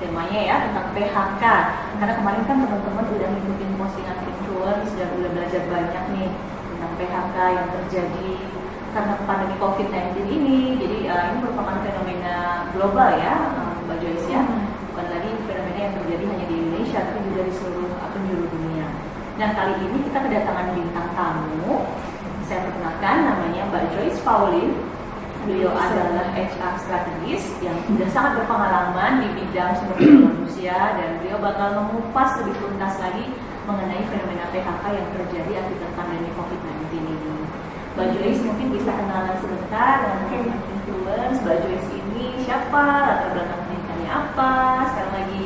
temanya ya tentang PHK. Karena kemarin kan teman-teman udah ngikutin postingan influence dan udah belajar banyak nih tentang PHK yang terjadi karena pandemi COVID-19 ini. Jadi ini merupakan fenomena global ya, Mbak Joyce ya. Bukan lagi fenomena yang terjadi hanya di Indonesia, tapi juga di seluruh penjuru dunia. Nah, kali ini kita kedatangan bintang tamu. Saya perkenalkan, namanya Mbak Joyce Pauline. Beliau adalah HR strategis yang sudah sangat berpengalaman di bidang sumber daya manusia, dan beliau bakal mengupas lebih tuntas lagi mengenai fenomena PHK yang terjadi akibat pandemi COVID-19 ini. Mbak Joyce mungkin bisa kenalan sebentar dengan influence. Mbak Joyce ini siapa, latar belakang pendidikannya apa, sekarang lagi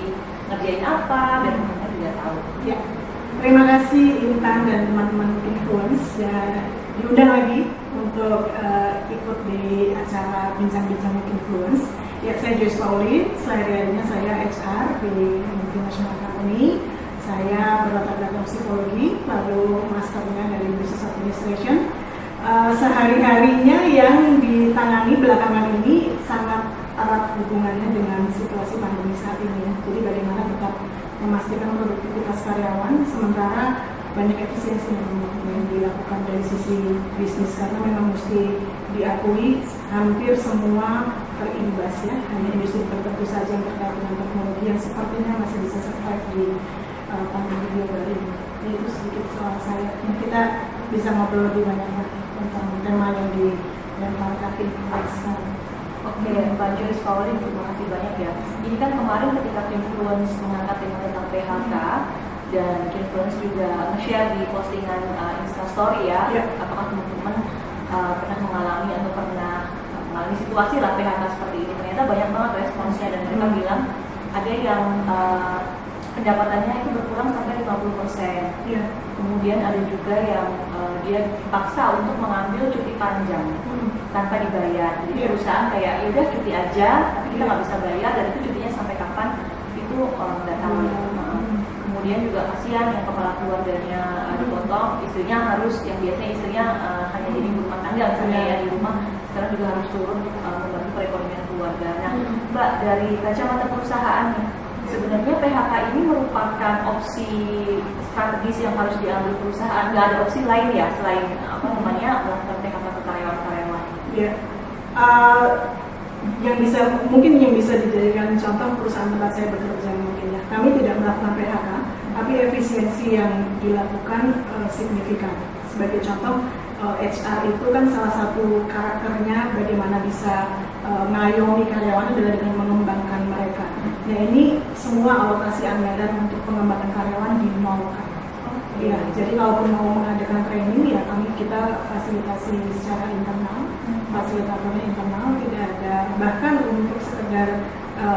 ngerjain apa, biar teman-teman juga tahu. Ya, terima kasih Intan dan teman-teman influence ya, diundang lagi untuk ikut di acara bincang-bincang influence. Ya, saya Joyce Pauline, sehari-harinya saya HR di Multinational Company. Saya berlatar belakang psikologi, lalu masternya dari Business Administration. Sehari-harinya yang ditangani belakangan ini sangat erat hubungannya dengan situasi pandemi saat ini. Jadi bagaimana tetap memastikan produktivitas karyawan, sementara banyak efisiensi yang dilakukan dari sisi bisnis, karena memang mesti diakui hampir semua terimbas ya. Hanya industri tertentu saja yang terkait dengan teknologi yang sepertinya masih bisa survive di pandemi global ini. Itu sedikit soal saya. Kita bisa ngobrol lebih banyak tentang tema yang dilemparkan sekarang. Oke, Mbak Joyce Pauline, terima kasih banyak ya. Ini kan kemarin ketika influence mengangkat tema tentang PHK, dan influence juga nge-share di postingan Instastory ya. Apakah teman-teman pernah mengalami atau pernah mengalami situasi lah PHK seperti ini? Ternyata banyak banget responsnya, dan mereka bilang ada yang pendapatannya itu berkurang sampai 50%. Kemudian ada juga yang dia dipaksa untuk mengambil cuti panjang tanpa dibayar. Jadi perusahaan kayak ya udah cuti aja, tapi kita nggak bisa bayar, dan itu cutinya sampai kapan itu nggak tahu. Kemudian juga kasihan yang kepala keluarganya dipotong, istrinya harus, yang biasanya istrinya hanya jadi ibu rumah tangga misalnya ya di rumah, sekarang juga harus turun membantu perekonomian keluarga. Nah, Mbak, dari kacamata perusahaan nih, sebenarnya PHK ini merupakan opsi strategis yang harus diambil perusahaan. Nggak ada opsi lain ya selain melakukan PHK ke karyawan-karyawan. Ya, yang bisa dijadikan contoh perusahaan tempat saya bekerja mungkin ya. Kami tidak melakukan PHK, tapi efisiensi yang dilakukan signifikan. Sebagai contoh, HR itu kan salah satu karakternya bagaimana bisa mengayomi karyawan adalah dengan mengembangkan mereka. Nah, ini semua alokasi anggaran untuk pengembangan karyawan dinolkan. Ya, jadi kalaupun mau mengadakan training ya kita fasilitasi secara internal, fasilitatornya internal, tidak ada, bahkan untuk sekedar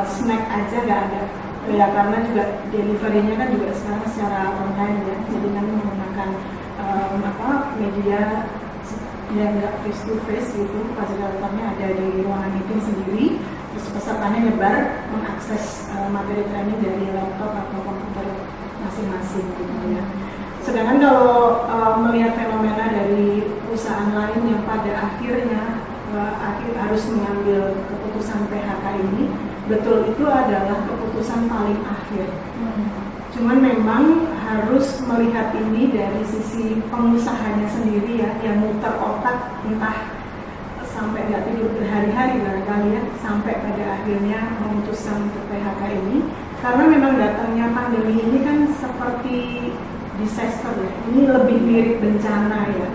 snack aja nggak ada. Ya, karena juga delivery-nya kan juga sekarang secara online ya, jadi kami menggunakan media yang nggak face to face gitu, fasilitatornya ada di ruangan meeting sendiri, terus pesertanya nyebar mengakses materi training dari laptop atau komputer masing-masing gitu ya. Sedangkan kalau melihat fenomena dari perusahaan lain yang pada akhirnya harus mengambil keputusan PHK ini, betul itu adalah keputusan paling akhir. Cuman memang harus melihat ini dari sisi pengusahanya sendiri ya, yang muter otak entah sampai nggak tidur berhari-hari barangkali ya, sampai pada akhirnya memutuskan untuk PHK ini. Karena memang datangnya pandemi ini kan seperti disaster ya, ini lebih mirip bencana ya.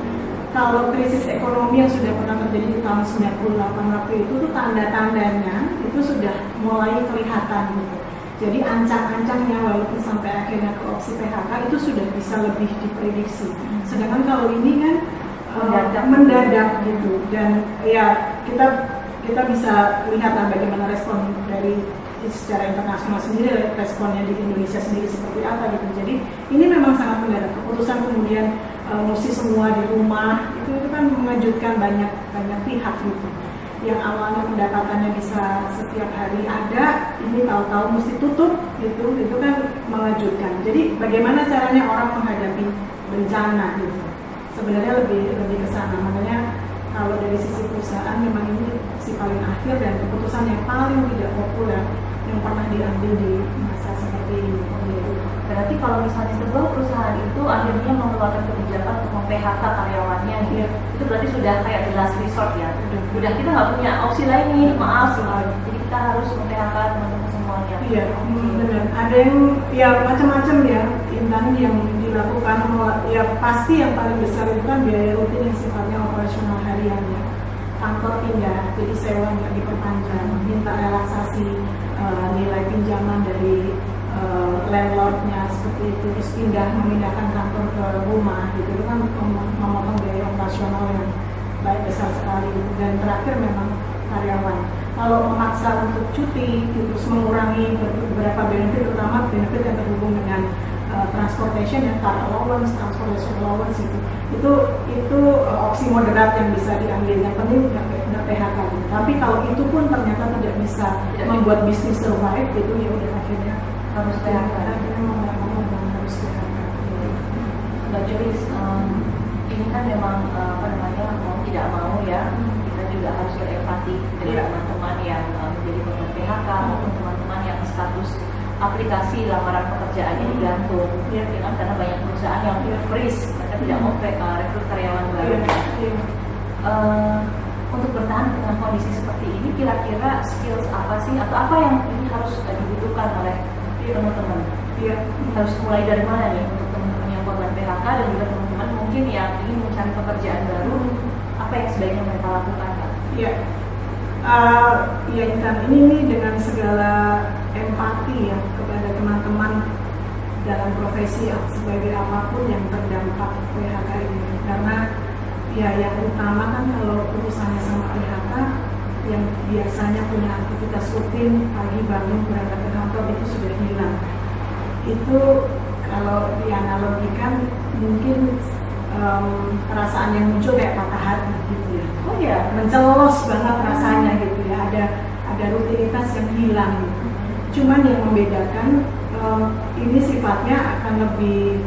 Kalau krisis ekonomi yang sudah pernah terjadi di tahun 98 waktu itu tuh tanda-tandanya itu sudah mulai kelihatan gitu. Jadi ancang-ancangnya walaupun sampai akhirnya ke opsi PHK itu sudah bisa lebih diprediksi. Sedangkan kalau ini kan mendadak gitu, dan ya kita bisa lihat bagaimana respon dari secara internasional sendiri, responnya di Indonesia sendiri seperti apa gitu. Jadi ini memang sangat mendadak. Keputusan kemudian mesti semua di rumah itu kan mengejutkan banyak pihak gitu. Yang awalnya pendapatannya bisa setiap hari ada, ini tahu-tahu mesti tutup gitu, itu kan mengejutkan. Jadi bagaimana caranya orang menghadapi bencana gitu. Sebenarnya lebih ke sana. Makanya kalau dari sisi perusahaan memang ini si paling akhir dan keputusan yang paling tidak populer yang pernah diambil di masa seperti ini. Berarti kalau misalnya sebuah perusahaan itu akhirnya mengeluarkan kebijakan untuk mem-PHK karyawannya, Iya. itu berarti sudah kayak the last resort ya. Udah kita nggak punya opsi lain nih, maaf. Jadi kita harus mem-PHK teman-teman semuanya. Iya, benar. Ada yang ya macam-macam ya, Intan, yang dilakukan. Ya pasti yang paling besar itu kan biaya rutin yang sifatnya operasional harian ya. Kantor pindah, jadi sewa nggak diperpanjang, minta relaksasi nilai pinjaman dari landlordnya seperti itu, terus memindahkan kantor ke rumah gitu, itu kan memotong biaya operasional yang baik besar sekali. Dan terakhir memang karyawan kalau memaksa untuk cuti terus mengurangi beberapa benefit, terutama benefit yang terhubung dengan transportation ya, car allowance, transportation allowance itu opsi moderat yang bisa diambil. Yang penting nggak PHK. Tapi kalau itu pun ternyata tidak bisa membuat bisnis survive gitu, ya udah akhirnya Harus PHK. Akhirnya mau nggak mau memang harus PHK. Mbak Joyce, ini kan memang mau tidak mau ya, kita juga harus berempati dengan teman-teman yang menjadi korban PHK maupun teman-teman yang status aplikasi lamaran pekerjaannya digantung, ya kan, karena banyak perusahaan yang freeze, mereka tidak mau rekrut karyawan baru. Untuk bertahan dengan kondisi seperti ini, kira-kira skills apa sih atau apa yang ini harus dibutuhkan oleh teman-teman? Harus mulai dari mana nih untuk teman-teman yang korban PHK dan juga teman-teman mungkin yang ingin mencari pekerjaan baru, apa yang sebaiknya mereka lakukan, Kak? Ya Intan, ini dengan segala empati ya kepada teman-teman dalam profesi sebagai apapun yang terdampak PHK ini, karena ya yang utama kan kalau urusannya sama PHK, yang biasanya punya aktivitas rutin pagi bangun berangkat ke kantor itu sudah hilang. Itu kalau dianalogikan mungkin perasaan yang muncul kayak patah hati gitu ya. Oh ya, mencelos banget rasanya gitu ya. Ada rutinitas yang hilang. Cuman yang membedakan ini sifatnya akan lebih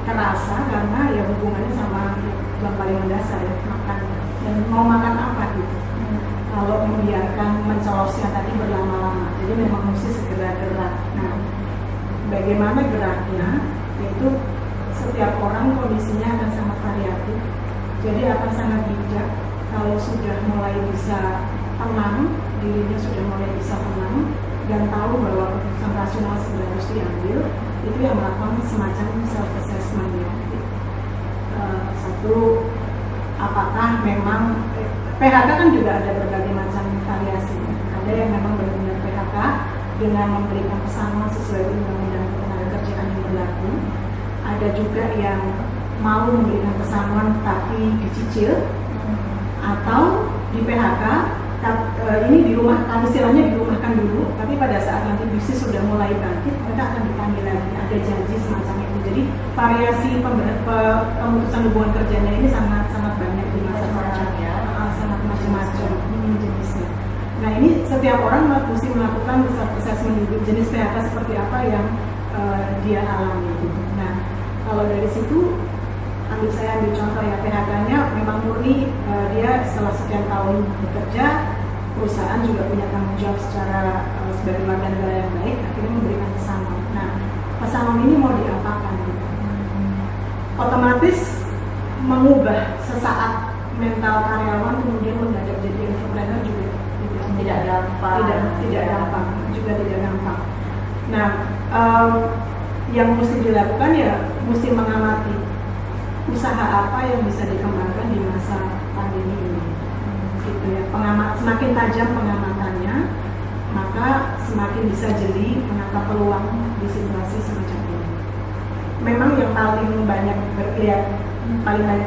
terasa karena ya hubungannya sama yang paling mendasar ya, makan dan mau makan apa gitu. Kalau membiarkan mencelosnya tadi berlama-lama, jadi memang mesti segera gerak. Nah, bagaimana geraknya? Yaitu setiap orang kondisinya akan sangat variatif, jadi akan sangat bijak kalau sudah mulai bisa tenang, dirinya sudah mulai bisa tenang dan tahu bahwa keputusan rasional segera harus diambil, itu yang melakukan semacam self assessment ya. Satu, apakah memang PHK kan juga ada berbagai macam variasi. Ada yang memang benar-benar PHK dengan memberikan pesangon sesuai undang-undang ketenagakerjaan yang berlaku. Ada juga yang mau memberikan pesangon tapi dicicil, atau di PHK ini istilahnya dirumahkan dulu, tapi pada saat nanti bisnis sudah mulai bangkit, mereka akan dipanggil lagi, ada janji semacam itu. Jadi variasi pemutusan hubungan kerjanya ini sangat banyak di masa sekarang ya, sangat macam-macam jenisnya. Nah ini setiap orang mesti melakukan self assessment jenis PHK seperti apa yang dia alami gitu. Nah kalau dari situ saya ambil contoh ya, PHK-nya memang murni dia setelah sekian tahun bekerja, perusahaan juga punya tanggung jawab secara sebagai warga negara yang baik, akhirnya memberikan pesangon. Nah, pesangon ini mau diapakan? Gitu. Otomatis mengubah sesaat mental karyawan kemudian mendadak jadi entrepreneur juga tidak gampang. Juga tidak gampang. Nah, yang mesti dilakukan ya mesti mengamati usaha apa yang bisa dikembangkan di masa pandemi ini. Gitu ya. Semakin tajam pengamatannya, maka semakin bisa jeli menangkap peluang di situasi semacam ini. Memang yang paling banyak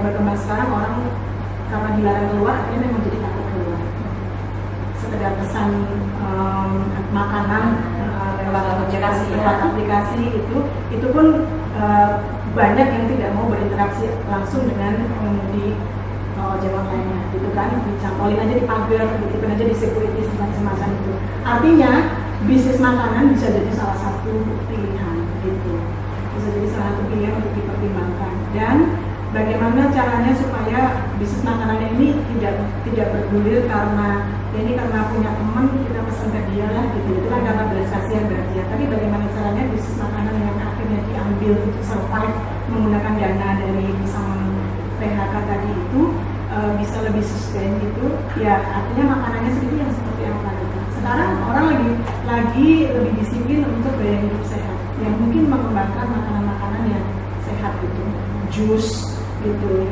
berkembang sekarang, orang karena dilarang keluar akhirnya memang jadi takut keluar. Sekedar pesan makanan lewat aplikasi itu pun banyak yang tidak mau berinteraksi langsung dengan pengemudi ojek online-nya, gitu kan, dicantolin aja di pagar, ditipin aja di security semacam itu. Artinya bisnis makanan bisa jadi salah satu pilihan, gitu. Bisa jadi salah satu pilihan untuk dipertimbangkan. Dan bagaimana caranya supaya bisnis makanannya ini tidak bergulir karena karena punya teman kita pesan ke dia lah gitu, itu kan karena belas kasihan berarti ya. Tapi bagaimana caranya bisnis makanan yang akhirnya diambil untuk survive menggunakan dana dari bersama PHK tadi itu bisa lebih sustain gitu ya, artinya makanannya sendiri yang seperti apa gitu. Sekarang orang lagi lebih disiplin untuk gaya hidup sehat, yang mungkin mengembangkan makanan-makanan yang sehat gitu, jus gitu.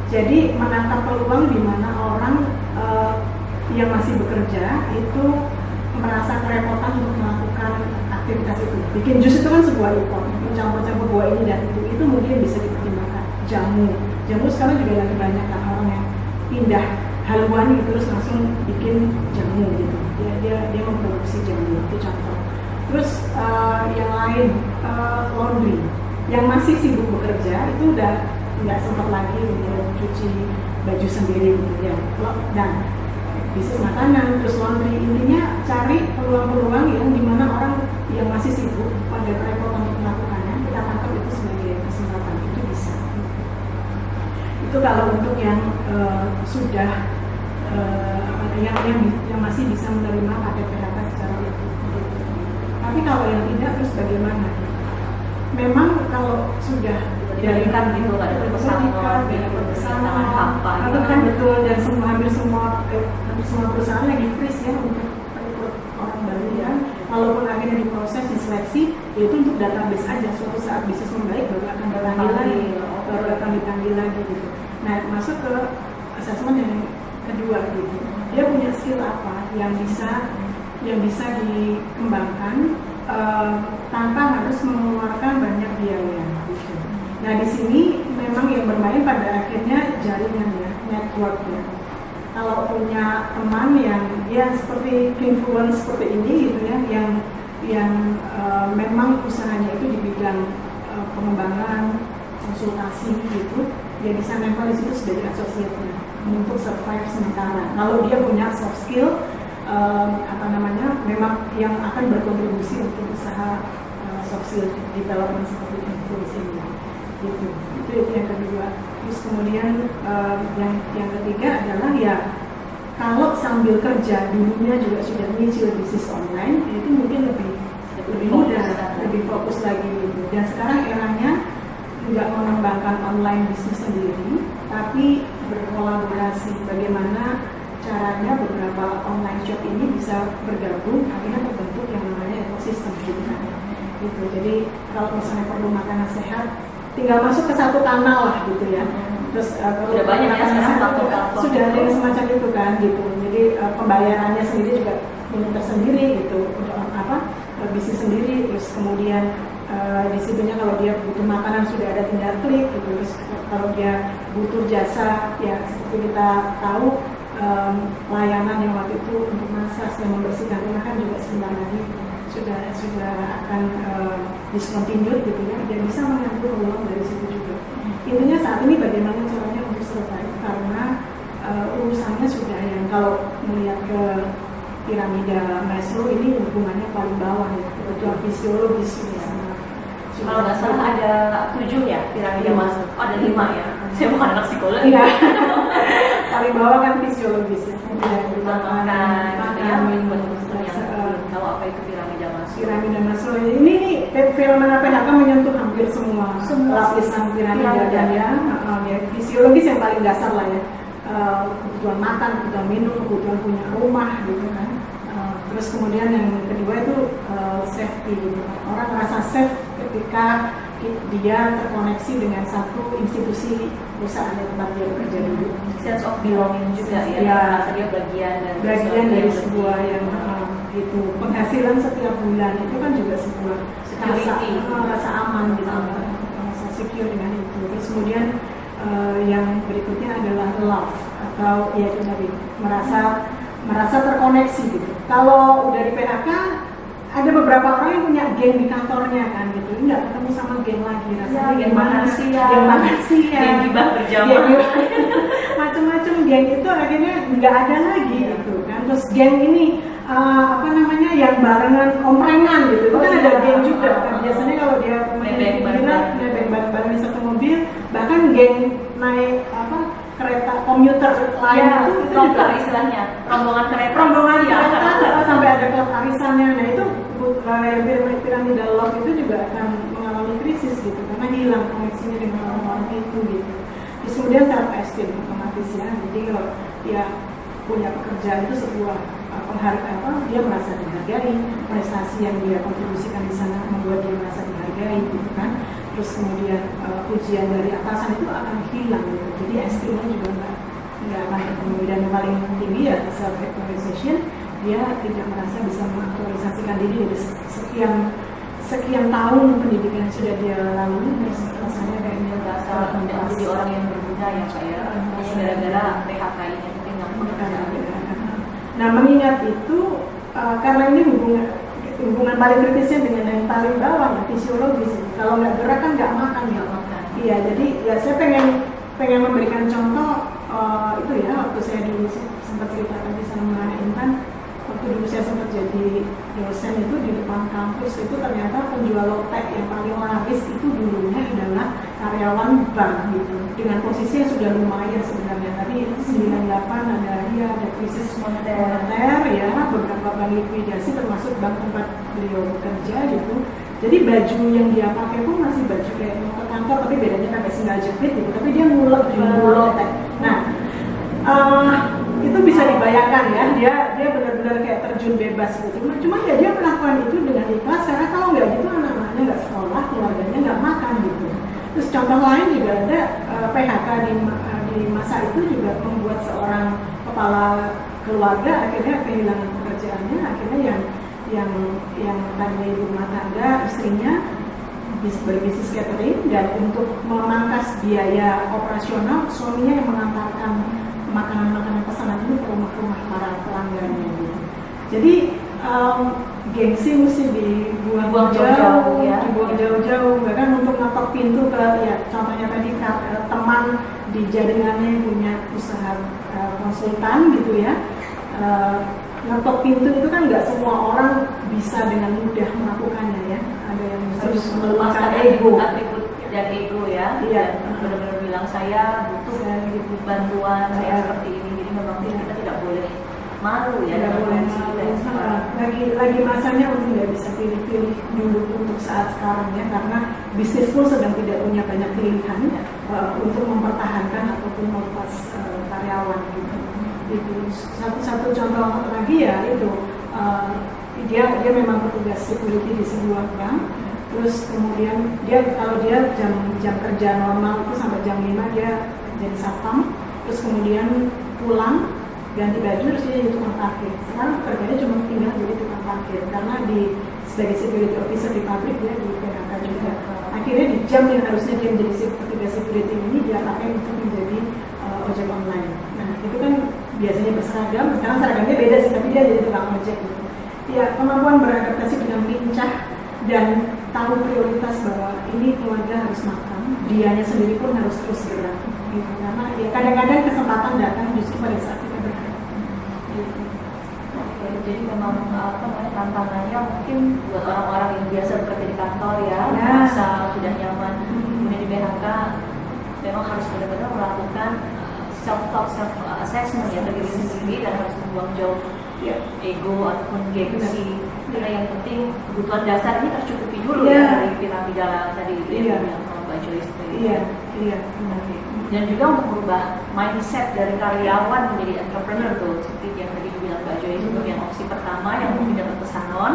Jadi menangkap peluang di mana orang yang masih bekerja itu merasa kerepotan untuk melakukan aktivitas itu. Bikin jus itu kan sebuah effort, mencampur-campur buah ini dan itu mungkin bisa dipertimbangkan. Jamu sekarang juga lagi banyak kan orang yang pindah haluan gitu terus langsung bikin jamu gitu. Dia memproduksi jamu, itu contoh. Terus yang lain laundry, yang masih sibuk bekerja itu udah nggak sempat lagi untuk cuci baju sendiri gitu ya. Dan bisnis makanan, terus laundry, intinya cari peluang-peluang yang dimana orang yang masih sibuk pada kerepotan untuk melakukannya, kita tangkap itu sebagai kesempatan, itu bisa. Itu kalau untuk yang sudah yang masih bisa menerima paket PHK secara utuh. Tapi kalau yang tidak, terus bagaimana? Memang kalau sudah diberikan gitu, ada pesangon, hampa itu kan betul, dan hampir semua perusahaan lagi freeze ya untuk rekrut orang baru ya. Walaupun akhirnya diproses, diseleksi, yaitu untuk database aja. Suatu saat bisnis membaik baru akan dipanggil lagi gitu. Nah, masuk ke assessment yang kedua gitu. Dia punya skill apa yang bisa dikembangkan tanpa harus mengeluarkan banyak biaya gitu. Nah, di sini memang yang bermain pada akhirnya jaringan ya, network ya. Kalau punya teman yang ya seperti influence seperti ini gitu ya, yang memang usahanya itu di bidang pengembangan, konsultasi gitu, dia bisa nempel di situ sebagai asosiatnya untuk survive sementara. Kalau dia punya soft skill, memang yang akan berkontribusi untuk usaha soft skill development seperti influence ini. Gitu. Itu yang kedua. Terus kemudian yang ketiga adalah ya kalau sambil kerja dulunya juga sudah nyicil bisnis online, itu mungkin lebih mudah, lebih fokus lagi gitu. Dan sekarang eranya nggak mengembangkan online bisnis sendiri, tapi berkolaborasi. Bagaimana caranya beberapa online shop ini bisa bergabung, akhirnya terbentuk yang namanya ekosistem gitu kan. Gitu. Jadi kalau misalnya perlu makanan sehat, tinggal masuk ke satu kanal lah gitu ya. Terus sudah banyak ya sekarang platform sudah ada yang semacam itu kan gitu. Jadi pembayarannya sendiri juga punya tersendiri gitu untuk bisnis sendiri. Terus kemudian disitunya kalau dia butuh makanan sudah ada tinggal klik gitu. Terus kalau dia butuh jasa ya seperti kita tahu layanan yang waktu itu untuk masak dan membersihkan rumah kan juga sebentar lagi sudah akan discontinued gitu ya. Dia bisa mengambil peluang dari situ juga. Intinya saat ini bagaimana caranya untuk survive, karena urusannya sudah yang kalau melihat ke piramida Maslow ini hubungannya paling bawah ya, kebutuhan fisiologis ya. Kalau nggak salah ada 7 ya piramida Maslow. Oh, ada 5 ya. Saya bukan anak psikologi. Iya. Paling bawah kan fisiologis ya. Makan, tahu apa itu piramida Maslow? Piramida Maslow ini nih fenomena PHK menyentuh hampir semua lapisan piramida dan ya fisiologis yang paling dasar lah ya. Kebutuhan makan, kebutuhan minum, kebutuhan punya rumah gitu kan. Terus kemudian yang kedua itu safety gitu. Orang merasa safe ketika dia terkoneksi dengan satu institusi perusahaan yang tempat dia bekerja dulu. Sense of belonging juga ya. Merasa dia bagian dari sebuah yang gitu. Penghasilan setiap bulan itu kan juga sebuah rasa aman gitu, rasa secure dengan itu. Terus kemudian yang berikutnya adalah love atau ya itu tadi merasa terkoneksi gitu. Kalau udah di PHK ada beberapa orang yang punya geng di kantornya kan gitu, nggak ketemu sama geng lagi rasanya geng makan siang, geng gibah berjamaah, macam-macam geng itu akhirnya nggak ada lagi gitu kan. Terus geng ini yang barengan omprengan gitu, itu kan ada geng juga kan. Biasanya kalau dia nebeng bareng di satu mobil, bahkan geng naik kereta komuter lain Ya, itu rombongan istilahnya, rombongan kereta. rombongan Ya, kereta sampai ada klub arisannya. Nah itu piramidal love itu juga akan mengalami krisis gitu karena hilang koneksinya dengan orang-orang itu gitu. Terus kemudian self esteem otomatis ya. Jadi kalau dia punya pekerjaan itu sebuah penghargaan, dia merasa dihargai, prestasi yang dia kontribusikan di sana membuat dia merasa dihargai gitu kan. Terus kemudian pujian dari atasan itu akan hilang gitu. Jadi esteemnya juga nggak akan terpenuhi. Dan yang paling tinggi ya self actualization, dia tidak merasa bisa mengaktualisasikan diri dari sekian tahun pendidikan yang sudah dia lalui. Terus rasanya kayak dia merasa tidak menjadi orang yang berguna ya Pak ya. Hanya gara-gara PHK ini mungkin nggak pekerjaan. Nah mengingat itu karena ini hubungan paling kritisnya dengan yang paling bawah ya, fisiologis. Kalau nggak gerak kan nggak makan ya. Iya, jadi ya saya pengen memberikan contoh itu ya, waktu saya dulu sempat ceritakan di sama Intan, waktu dulu saya sempat jadi dosen itu di depan kampus itu ternyata penjual lotek yang paling laris itu dulunya adalah karyawan bank gitu, dengan posisi yang sudah lumayan sebenarnya. Tadi 98 ada krisis moneter ya, beberapa bank likuidasi termasuk bank tempat beliau bekerja gitu. Jadi baju yang dia pakai pun masih baju kayak mau ke kantor, tapi bedanya pakai sandal jepit gitu, tapi dia ngulek jual lotek. Nah itu bisa dibayangkan ya, dia benar-benar kayak terjun bebas gitu. Cuma ya dia melakukan itu dengan ikhlas karena kalau nggak gitu anak-anaknya nggak sekolah, keluarganya nggak makan gitu. Terus contoh lain juga ada PHK di masa itu juga membuat seorang kepala keluarga akhirnya kehilangan pekerjaannya. Akhirnya yang tadinya ibu rumah tangga, istrinya berbisnis catering, dan untuk memangkas biaya operasional suaminya yang mengantarkan makanan-makanan pesanan itu ke rumah-rumah para pelanggannya gitu. Jadi gengsi mesti dibuang jauh-jauh, ya. Dibuang jauh-jauh, bahkan untuk ngetok pintu ke ya contohnya tadi teman di jaringannya yang punya usaha konsultan gitu ya. Ngetok pintu itu kan nggak semua orang bisa dengan mudah melakukannya ya. Ada yang harus melupakan ego, atribut dan ego ya. Iya. Benar-benar bilang saya butuh bantuan, saya seperti ini. Jadi memang kita tidak boleh malu ya. Tidak boleh malu. Lagi masanya untuk nggak bisa pilih-pilih dulu untuk saat sekarang ya, karena bisnis pun sedang tidak punya banyak pilihan untuk mempertahankan ataupun melepas karyawan gitu. Itu satu contoh lagi ya itu dia memang petugas security di sebuah bank. Terus kemudian kalau dia jam kerja normal itu sampai jam 5 dia jadi satpam. Terus kemudian pulang ganti baju terus dia jadi tukang parkir. Sekarang kerjanya cuma tinggal jadi tukang parkir karena sebagai security officer di pabrik dia di PHK juga. Akhirnya di jam yang harusnya dia menjadi petugas security ini dia pakai untuk menjadi ojek online. Nah itu kan biasanya berseragam, sekarang seragamnya beda sih, tapi dia jadi tukang ojek gitu. Ya kemampuan beradaptasi dengan lincah dan tahu prioritas bahwa ini keluarga harus makan, dianya sendiri pun harus terus gerak gitu. Karena ya kadang-kadang kesempatan datang justru pada saat kita bergerak gitu. Oke, jadi memang tantangannya mungkin buat orang-orang yang biasa bekerja di kantor ya, merasa sudah nyaman, kemudian di PHK memang harus benar-benar melakukan self-talk, self-assessment ya bagi diri sendiri, dan harus membuang jauh ego ataupun gengsi. Karena yang penting kebutuhan dasar ini tercukupi dulu ya dari piramida tadi itu yang sama Mbak Joyce tadi. Iya. Dan juga untuk merubah mindset dari karyawan menjadi entrepreneur tuh, seperti yang tadi dibilang Mbak Joyce, untuk yang opsi pertama yang mungkin dapat pesangon,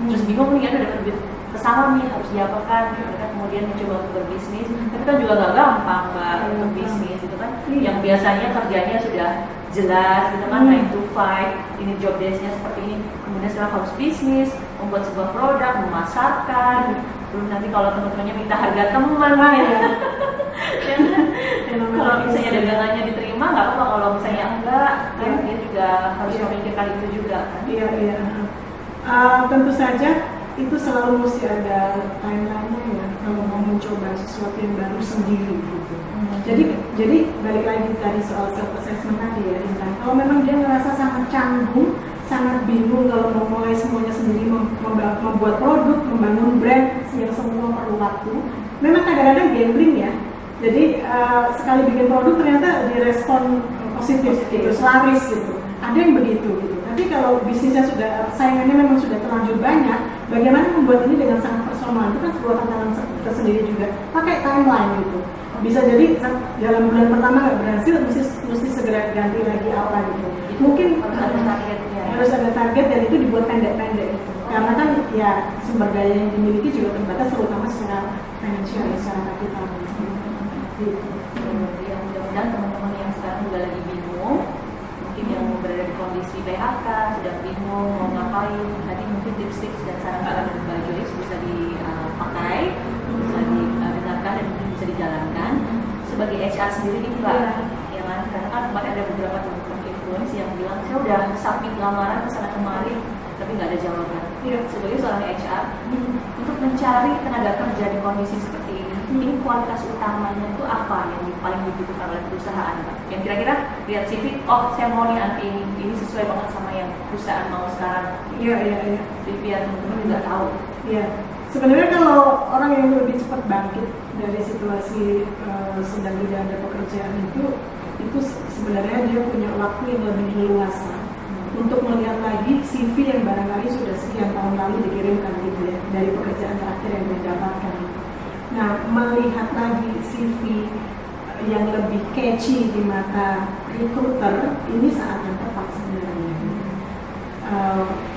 terus bingung nih ada dapat pesangon nih harus diapakan, mereka kemudian mencoba untuk berbisnis, tapi kan juga gak gampang Mbak untuk bisnis gitu kan, yang biasanya kerjanya sudah jelas gitu kan, 9 to 5, ini job desk-nya seperti ini, kemudian setelah harus bisnis, membuat sebuah produk, memasarkan, belum nanti kalau teman-temannya minta harga teman kalau misalnya dagangannya diterima nggak apa-apa, kalau misalnya enggak dia juga harus memikirkan itu juga kan. Iya. Tentu saja itu selalu mesti ada timeline-nya ya kalau mau mencoba sesuatu yang baru sendiri gitu. Jadi balik lagi tadi soal self assessment tadi ya Intan. Kalau memang dia ngerasa sangat canggung, sangat bingung kalau mau mulai semuanya sendiri, membuat produk, membangun brand yang semua perlu waktu. Memang kadang-kadang gambling ya. Jadi sekali bikin produk ternyata direspon positif gitu, selaris gitu. Ada yang begitu gitu. Tapi kalau bisnisnya sudah saingannya memang sudah terlanjur banyak, bagaimana membuat ini dengan sangat personal itu kan sebuah tantangan tersendiri juga. Pakai timeline gitu. Bisa jadi dalam bulan pertama nggak berhasil, mesti segera ganti lagi apa gitu. Mungkin harus ada target dan itu dibuat pendek-pendek gitu. Karena kan ya sumber daya yang dimiliki juga terbatas, terutama secara finansial, secara kapital. Gitu. Ya, mudah-mudahan teman-teman yang sekarang juga lagi bingung, mungkin yang berada di kondisi PHK, sedang bingung mau ngapain, tadi mungkin tips-tips dan saran-saran dari Mbak Joyce bisa dipakai, bisa didengarkan dan mungkin bisa dijalankan. Sebagai HR sendiri nih Mbak, ya kan? Karena kan kemarin ada beberapa teman-teman influence yang bilang, saya udah submit lamaran ke sana kemari, tapi nggak ada jawaban. Sebagai seorang HR, untuk mencari tenaga kerja di kondisi seperti ini kualitas utamanya itu apa yang paling dibutuhkan oleh perusahaan, Pak? Yang kira-kira lihat CV, oh saya mau nih anti ini sesuai banget sama yang perusahaan mau sekarang. Iya. Jadi biar teman-teman juga tahu. Iya. Sebenarnya kalau orang yang lebih cepat bangkit dari situasi sedang tidak ada pekerjaan itu sebenarnya dia punya waktu yang lebih leluasa untuk melihat lagi CV yang barangkali sudah sekian tahun lalu dikirimkan gitu ya, dari pekerjaan terakhir yang dia dapatkan. Nah, melihat lagi CV yang lebih catchy di mata recruiter ini saat yang tepat sebenarnya.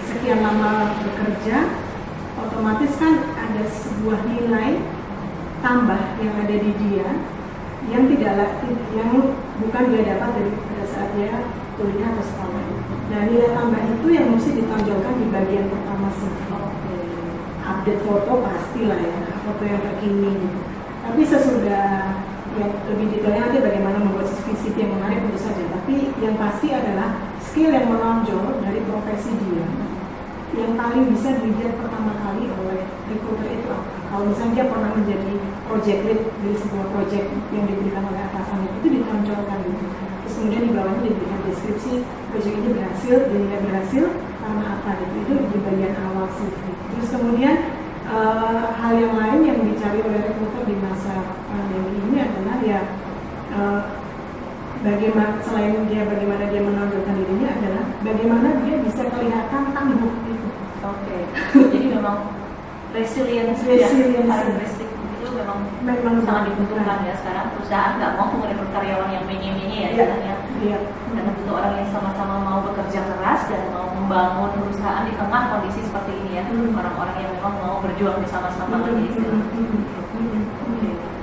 Sekian lama bekerja, otomatis kan ada sebuah nilai tambah yang ada di dia yang bukan dia dapat dari pada saat dia kuliah atau sekolah. Nah, nilai tambah itu yang mesti ditonjolkan di bagian pertama CV. Update foto pastilah ya, foto yang terkini. Tapi sesudah yang lebih detailnya nanti bagaimana membuat CV yang menarik tentu saja. Tapi yang pasti adalah skill yang menonjol dari profesi dia yang paling bisa dilihat pertama kali oleh recruiter itu apa. Kalau misalnya dia pernah menjadi project lead di sebuah project yang diberikan oleh atasannya, itu ditonjolkan gitu. Terus kemudian di bawahnya diberikan deskripsi project ini berhasil, dinilai berhasil karena apa gitu. Itu di bagian awal CV. Terus kemudian hal yang lain yang dicari oleh recruiter di masa pandemi ini adalah ya bagaimana dia menonjolkan dirinya adalah bagaimana dia bisa kelihatan tangguh gitu. Jadi memang resilience karakteristik itu memang sangat dibutuhkan ya sekarang. Perusahaan nggak mau merekrut karyawan yang menye-menye ya istilahnya. Karena butuh orang yang sama-sama mau bekerja keras dan mau membangun perusahaan di tengah kondisi seperti ini ya. Orang-orang yang memang mau berjuang bersama-sama lagi istilahnya.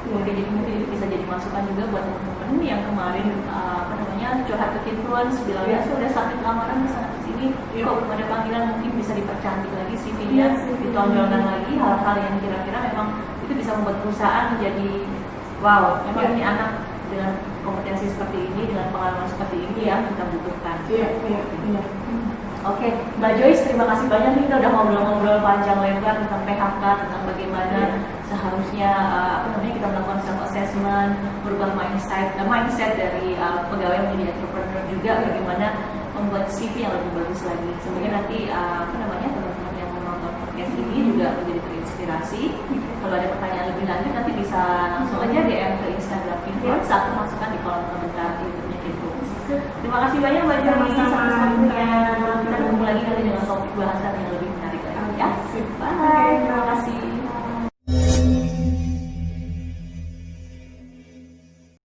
Oke, jadi mungkin itu bisa jadi masukan juga buat teman-teman yang kemarin curhat ke influence bilang ya sudah submit lamaran ke sana kesini, kok belum ada panggilan, mungkin bisa dipercantik lagi CV-nya, ditonjolkan lagi hal-hal yang kira-kira memang itu bisa membuat perusahaan menjadi wow, memang ini anak dengan kompetensi seperti ini, dengan pengalaman seperti ini yang kita butuhkan. Oke, Mbak Joyce, terima kasih banyak nih, kita udah ngobrol-ngobrol panjang lebar tentang PHK, tentang bagaimana seharusnya kita melakukan self assessment, berubah mindset dari pegawai menjadi entrepreneur, juga bagaimana membuat CV yang lebih bagus lagi. Semoga nanti teman-teman yang menonton podcast ini juga menjadi terinspirasi. Kalau ada pertanyaan lebih lanjut nanti bisa langsung aja DM ke Instagram Influence atau masukkan di kolom komentar YouTube-nya Influence. Terima kasih banyak Mbak Joyce sama-sama. Kita ketemu lagi nanti dengan topik bahasan yang lebih menarik lagi ya. Bye.